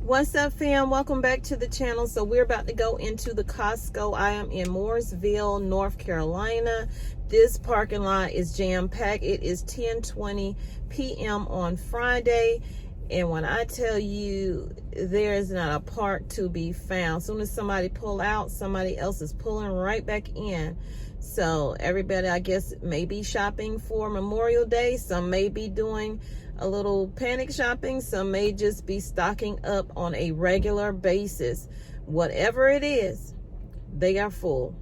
What's up, fam? Welcome back to the channel. So we're about to go into the Costco. I am in Mooresville, North Carolina. This parking lot is jam-packed. It is 10:20 p.m. on Friday, and when I tell you there is not a park to be found, as soon as somebody pull out, somebody else is pulling right back in. So everybody, I guess, may be shopping for Memorial Day. Some may be doing a little panic shopping. Some may just be stocking up on a regular basis. Whatever it is, they are full.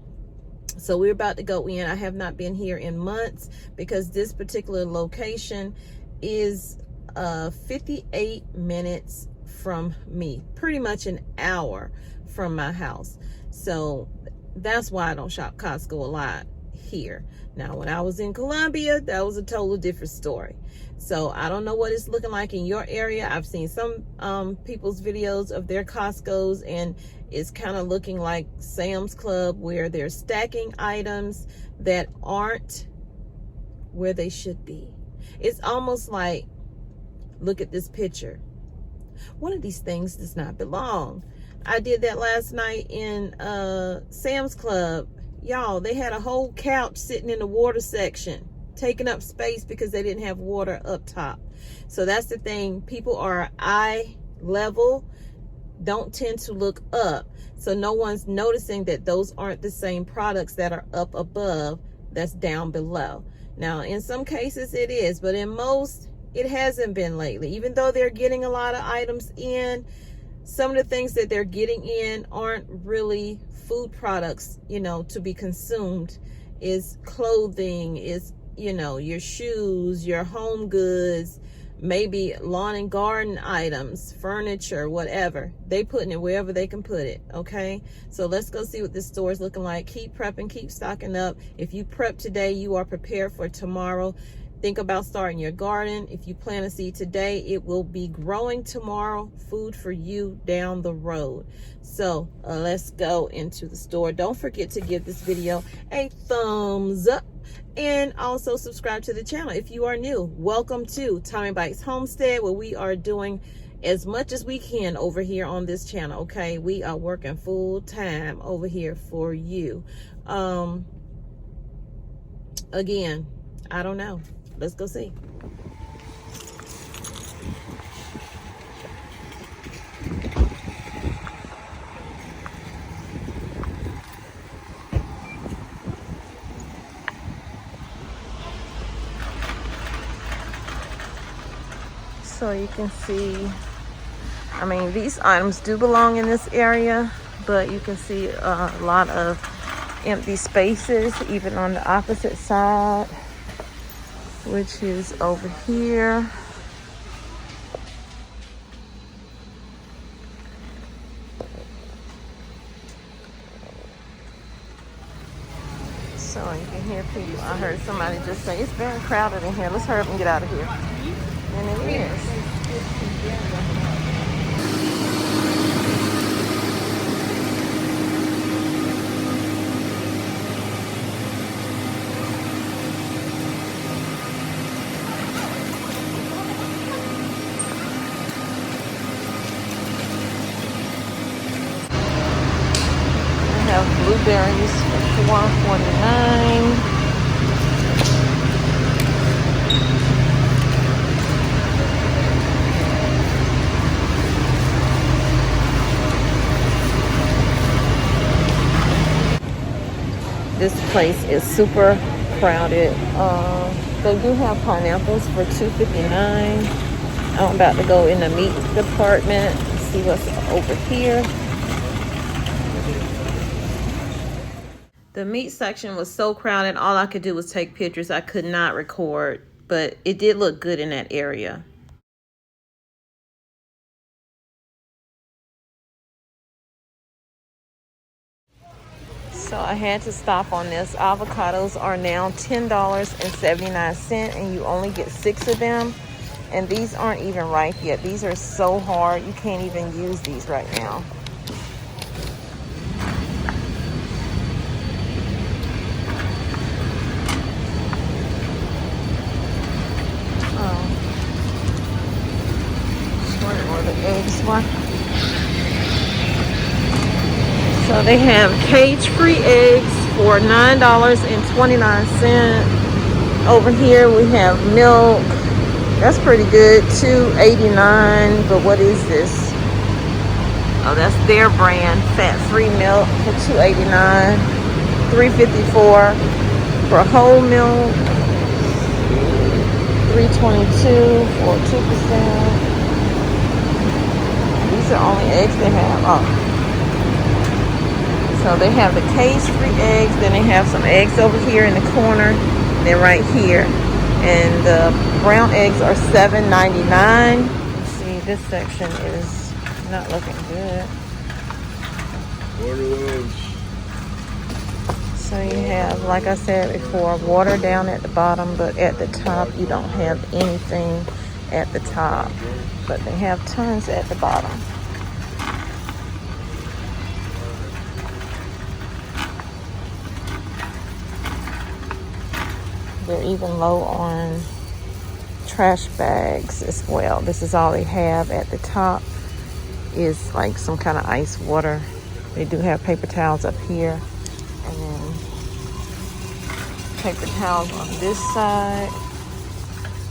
So we're about to go in. I have not been here in months because this particular location is 58 minutes from me, pretty much an hour from my house. So that's why I don't shop Costco a lot here. Now, when I was in Columbia, that was a totally different story. So I don't know what it's looking like in your area. I've seen some people's videos of their Costco's, and it's kind of looking like Sam's Club, where they're stacking items that aren't where they should be. It's almost like, look at this picture. One of these things does not belong. I did that last night in Sam's Club. Y'all, they had a whole couch sitting in the water section, taking up space because they didn't have water up top. So that's the thing. People are eye level, don't tend to look up. So no one's noticing that those aren't the same products that are up above that's down below. Now, in some cases it is, but in most, it hasn't been lately. Even though they're getting a lot of items in, some of the things that they're getting in aren't really food products, you know, to be consumed. Is clothing, is, you know, your shoes, your home goods, maybe lawn and garden items, furniture, whatever. They putting it wherever they can put it, okay? So let's go see what this store is looking like. Keep prepping, keep stocking up. If you prep today, you are prepared for tomorrow. Think about starting your garden. If you plant a seed today, it will be growing tomorrow. Food for you down the road. So let's go into the store. Don't forget to give this video a thumbs up and also subscribe to the channel if you are new. Welcome to Tommy Bites Homestead, where we are doing as much as we can over here on this channel, okay? We are working full time over here for you. Again, I don't know. Let's go see. So you can see, I mean, these items do belong in this area, but you can see a lot of empty spaces, even on the opposite side, which is over here. So you can hear people. I heard somebody just say, it's very crowded in here. Let's hurry up and get out of here. And it is. Have blueberries for $4.49. This place is super crowded. They do have pineapples for $2.59. I'm about to go in the meat department and see what's over here. The meat section was so crowded, all I could do was take pictures. I could not record, but it did look good in that area. So I had to stop on this. Avocados are now $10.79, and you only get 6 of them. And these aren't even ripe yet. These are so hard, you can't even use these right now. Where the eggs were. So they have cage-free eggs for $9.29. Over here we have milk. That's pretty good, $2.89. But what is this? Oh, that's their brand, fat-free milk for $2.89. $3.54 for whole milk. $3.22 for 2%. These are only eggs they have. Oh. So they have the cage-free eggs. Then they have some eggs over here in the corner. Then right here. And the brown eggs are $7.99. See, this section is not looking good. So you have, like I said before, water down at the bottom, but at the top you don't have anything at the top. But they have tons at the bottom. They're even low on trash bags as well. This is all they have at the top, is like some kind of ice water. They do have paper towels up here, and then paper towels on this side.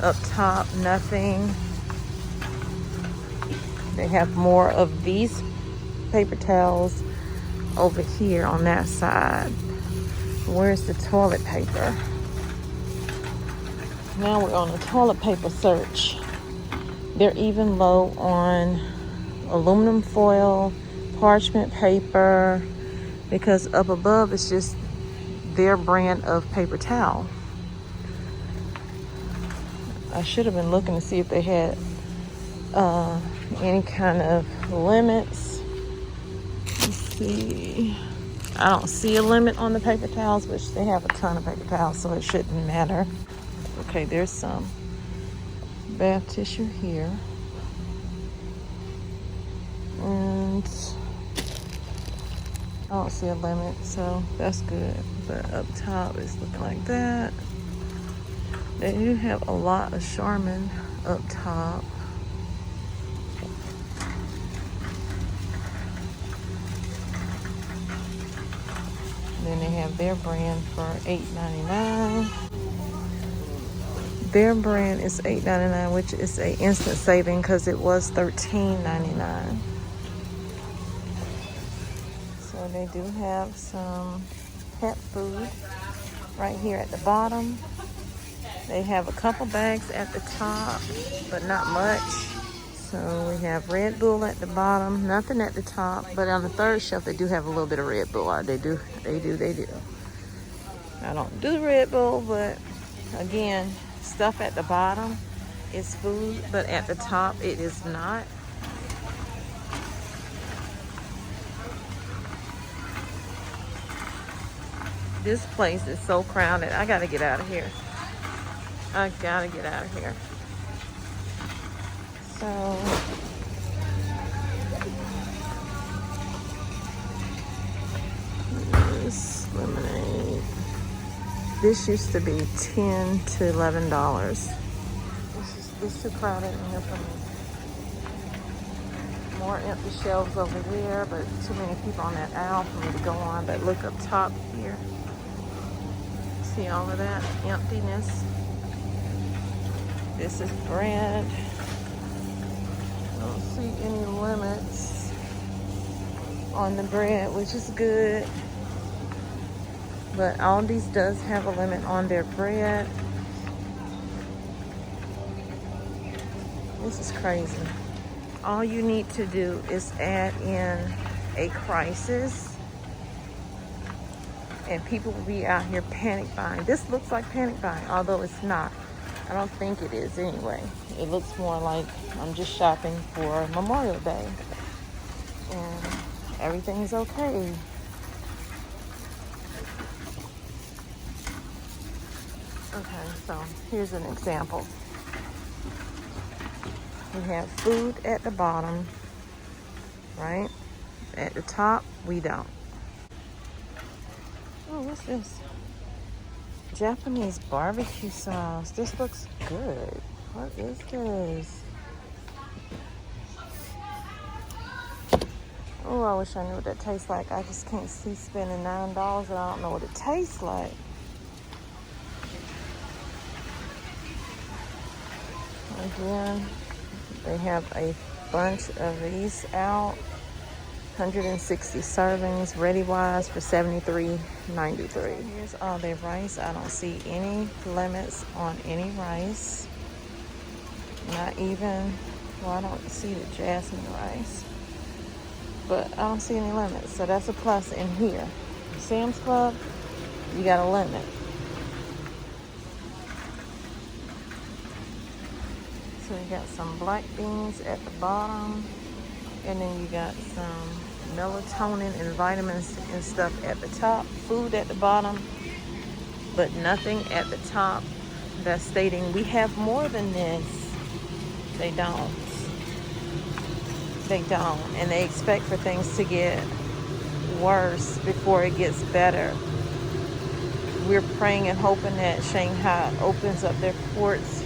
Up top, nothing. They have more of these paper towels over here on that side. Where's the toilet paper? Now we're on a toilet paper search. They're even low on aluminum foil, parchment paper, because up above it's just their brand of paper towel. I should have been looking to see if they had any kind of limits. Let's see. I don't see a limit on the paper towels, which they have a ton of paper towels, so it shouldn't matter. Okay, there's some bath tissue here. And I don't see a limit, so that's good. But up top it's looking like that. They do have a lot of Charmin up top. Then they have their brand for $8.99. Their brand is $8.99, which is an instant saving because it was $13.99. So they do have some pet food right here at the bottom. They have a couple bags at the top, but not much. So we have Red Bull at the bottom, nothing at the top, but on the third shelf they do have a little bit of Red Bull. They do. I don't do Red Bull, but again, stuff at the bottom is food, but at the top it is not. This place is so crowded. I gotta get out of here. I gotta get out of here. So this lemonade. This used to be $10 to $11. It's too crowded in here for me. More empty shelves over there, but too many people on that aisle for me to go on. But look up top here. See all of that emptiness? This is bread. I don't see any limits on the bread, which is good. But Aldi's does have a limit on their bread. This is crazy. All you need to do is add in a crisis, and people will be out here panic buying. This looks like panic buying, although it's not. I don't think it is anyway. It looks more like I'm just shopping for Memorial Day, and everything is okay. Okay, so here's an example. We have food at the bottom, right? At the top, we don't. Oh, what's this? Japanese barbecue sauce. This looks good. What is this? Oh, I wish I knew what that tastes like. I just can't see spending $9 and I don't know what it tastes like. Again, they have a bunch of these out. 160 servings, ready-wise for $73.93. Here's all their rice. I don't see any limits on any rice. Not even, well, I don't see the jasmine rice, but I don't see any limits. So that's a plus in here. Sam's Club, you got a limit. So you got some black beans at the bottom, and then you got some melatonin and vitamins and stuff at the top, food at the bottom, but nothing at the top that's stating we have more than this. They don't. They don't. And they expect for things to get worse before it gets better. We're praying and hoping that Shanghai opens up their ports.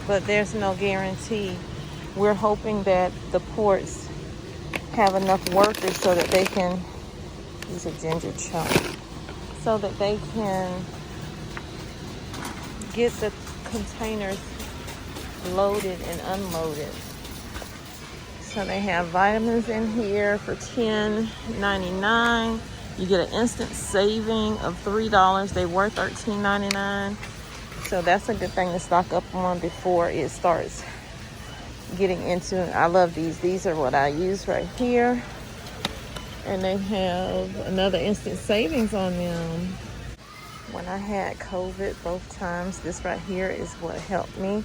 But there's no guarantee. We're hoping that the ports have enough workers so that they can, these are ginger chunks, so that they can get the containers loaded and unloaded. So they have vitamins in here for $10.99. You get an instant saving of $3. They were $13.99. So that's a good thing to stock up on before it starts getting into. I love these. These are what I use right here. And they have another instant savings on them. When I had COVID both times, this right here is what helped me.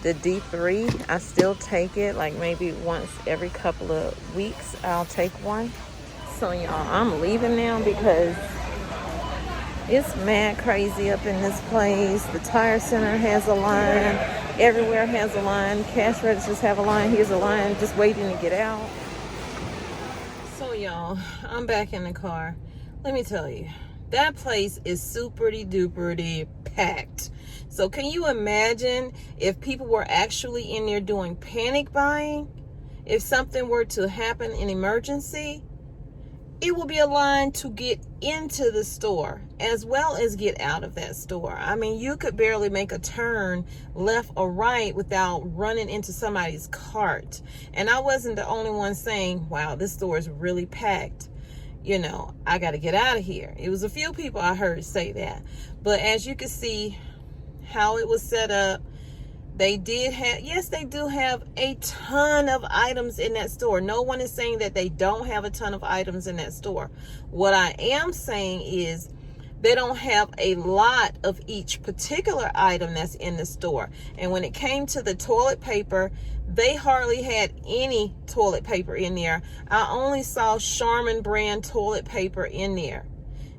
The D3, I still take it like maybe once every couple of weeks. I'll take one. So y'all, I'm leaving now because it's mad crazy up in this place. The tire center has a line. Everywhere has a line. Cash registers have a line. Here's a line just waiting to get out. So y'all, I'm back in the car. Let me tell you, that place is super-duper packed. So can you imagine if people were actually in there doing panic buying? If something were to happen in emergency, it will be a line to get into the store as well as get out of that store. I mean, you could barely make a turn left or right without running into somebody's cart. And I wasn't the only one saying, wow, this store is really packed. You know, I got to get out of here. It was a few people I heard say that. But as you can see how it was set up, they did have, yes, they do have a ton of items in that store. No one is saying that they don't have a ton of items in that store. What I am saying is they don't have a lot of each particular item that's in the store. And when it came to the toilet paper, they hardly had any toilet paper in there. I only saw Charmin brand toilet paper in there.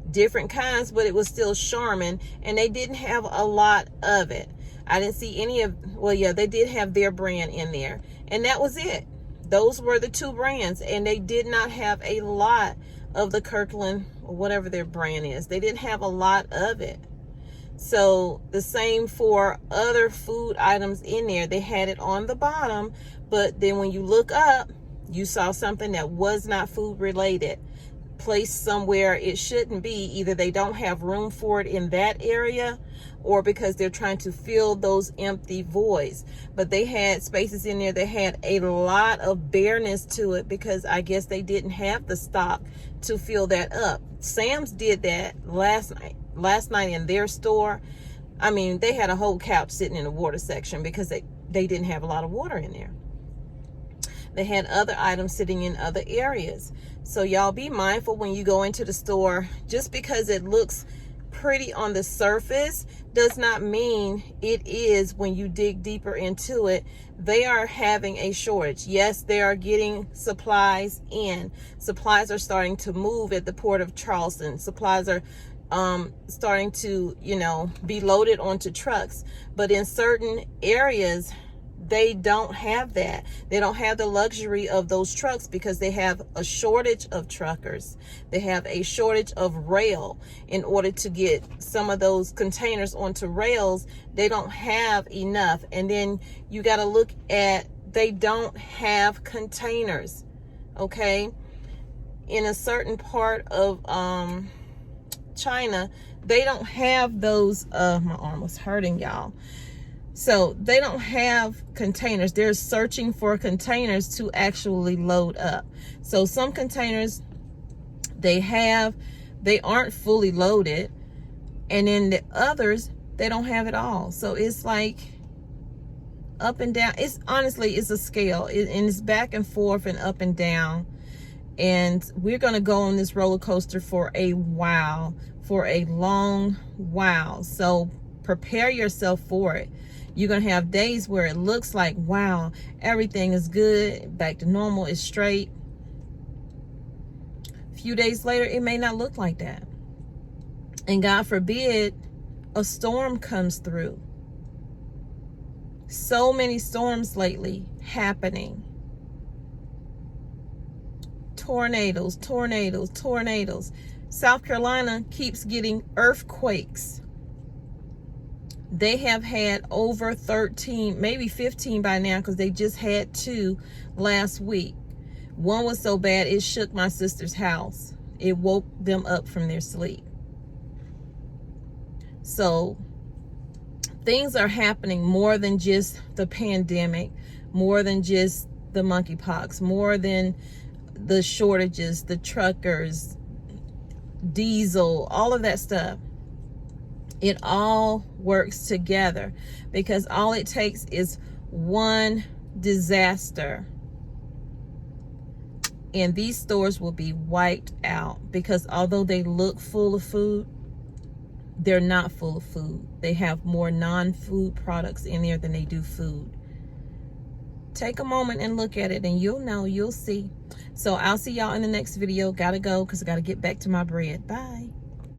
Different kinds, but it was still Charmin, and they didn't have a lot of it. I didn't see any of, well, yeah, they did have their brand in there, and that was it. Those were the two brands, and they did not have a lot of the Kirkland, or whatever their brand is. They didn't have a lot of it. So the same for other food items in there. They had it on the bottom, but then when you look up, you saw something that was not food related, placed somewhere it shouldn't be. Either they don't have room for it in that area, or because they're trying to fill those empty voids. But they had spaces in there that had a lot of bareness to it because I guess they didn't have the stock to fill that up. Sam's did that last night in their store. I mean, they had a whole couch sitting in the water section because they didn't have a lot of water in there. They had other items sitting in other areas. So y'all be mindful when you go into the store. Just because it looks pretty on the surface does not mean it is when you dig deeper into it. They are having a shortage. Yes, they are getting supplies in. Supplies are starting to move at the Port of Charleston. Supplies are starting to, be loaded onto trucks. But in certain areas, they don't have that. They don't have the luxury of those trucks because they have a shortage of truckers. They have a shortage of rail. In order to get some of those containers onto rails, they don't have enough. And then you got to look at, they don't have containers, okay? In a certain part of China, they don't have those, my arm was hurting, y'all. So they don't have containers. They're searching for containers to actually load up. So some containers they aren't fully loaded. And then the others, they don't have it all. So it's like up and down. It's honestly, it's a scale. And it's back and forth and up and down. And we're going to go on this roller coaster for a while, for a long while. So prepare yourself for it. You're going to have days where it looks like, wow, everything is good, back to normal, it's straight. A few days later, it may not look like that. And God forbid, a storm comes through. So many storms lately happening. Tornadoes, tornadoes, tornadoes. South Carolina keeps getting earthquakes. They have had over 13, maybe 15 by now, because they just had 2 last week. One was so bad it shook my sister's house. It woke them up from their sleep. So things are happening more than just the pandemic, more than just the monkeypox, more than the shortages, the truckers, diesel, all of that stuff. It all works together because all it takes is one disaster and these stores will be wiped out, because although they look full of food, they're not full of food. They have more non-food products in there than they do food. Take a moment and look at it and you'll know, you'll see. So I'll see y'all in the next video. Gotta go because I gotta get back to my bread. Bye.